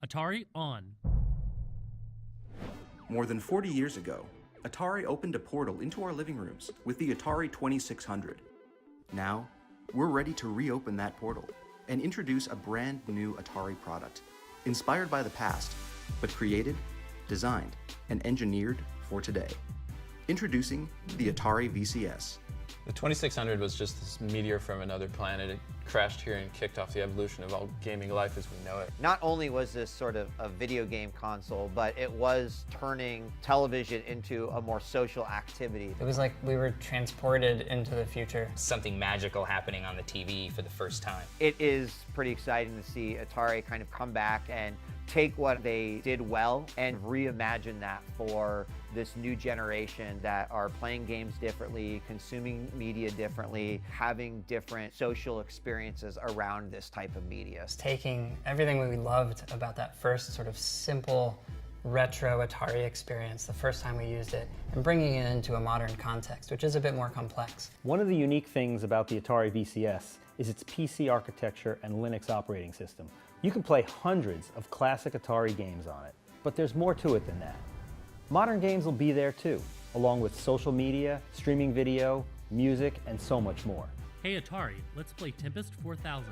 Atari on. More than 40 years ago, Atari opened a portal into our living rooms with the Atari 2600. Now, we're ready to reopen that portal and introduce a brand new Atari product, inspired by the past, but created, designed, and engineered for today. Introducing the Atari VCS. The 2600 was just this meteor from another planet. It crashed here and kicked off the evolution of all gaming life as we know it. Not only was this sort of a video game console, but it was turning television into a more social activity. It was like we were transported into the future. Something magical happening on the TV for the first time. It is pretty exciting to see Atari kind of come back and take what they did well and reimagine that for this new generation that are playing games differently, consuming media differently, having different social experiences around this type of media. It's taking everything we loved about that first sort of simple retro Atari experience, the first time we used it, and bringing it into a modern context, which is a bit more complex. One of the unique things about the Atari VCS is its PC architecture and Linux operating system. You can play hundreds of classic Atari games on it, but there's more to it than that. Modern games will be there too, along with social media, streaming video, music, and so much more. Hey Atari, let's play Tempest 4000.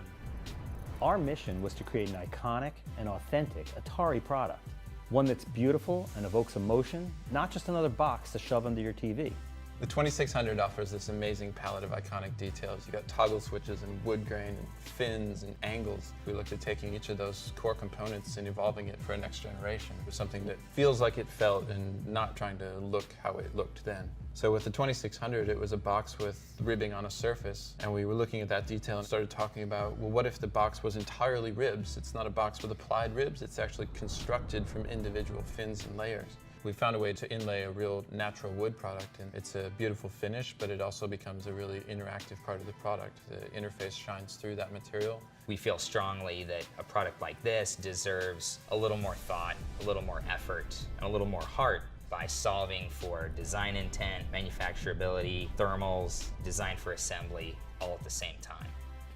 Our mission was to create an iconic and authentic Atari product, one that's beautiful and evokes emotion, not just another box to shove under your TV. The 2600 offers this amazing palette of iconic details. You got toggle switches and wood grain and fins and angles. We looked at taking each of those core components and evolving it for a next generation. It was something that feels like it felt and not trying to look how it looked then. So with the 2600, it was a box with ribbing on a surface, and we were looking at that detail and started talking about, well, what if the box was entirely ribs? It's not a box with applied ribs, it's actually constructed from individual fins and layers. We found a way to inlay a real natural wood product, and it's a beautiful finish, but it also becomes a really interactive part of the product. The interface shines through that material. We feel strongly that a product like this deserves a little more thought, a little more effort, and a little more heart by solving for design intent, manufacturability, thermals, design for assembly, all at the same time.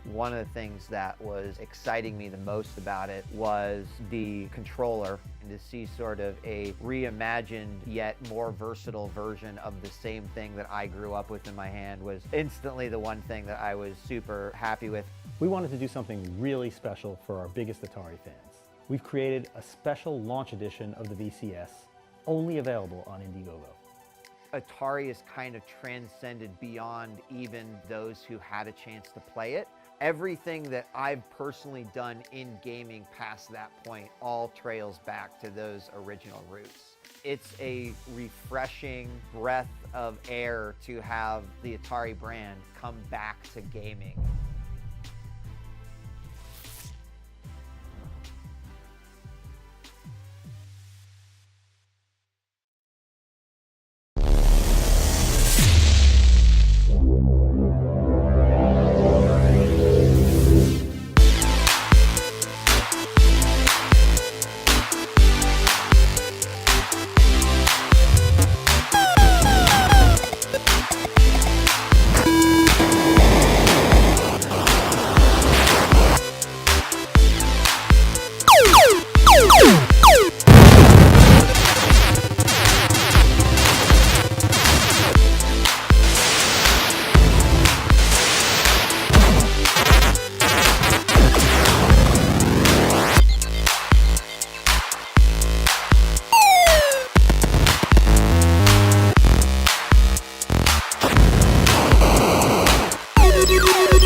One of the things that was exciting me the most about it was the controller, and to see sort of a reimagined yet more versatile version of the same thing that I grew up with in my hand was instantly the one thing that I was super happy with. We wanted to do something really special for our biggest Atari fans. We've created a special launch edition of the VCS, only available on Indiegogo. Atari has kind of transcended beyond even those who had a chance to play it. Everything that I've personally done in gaming past that point all trails back to those original roots. It's a refreshing breath of air to have the Atari brand come back to gaming. You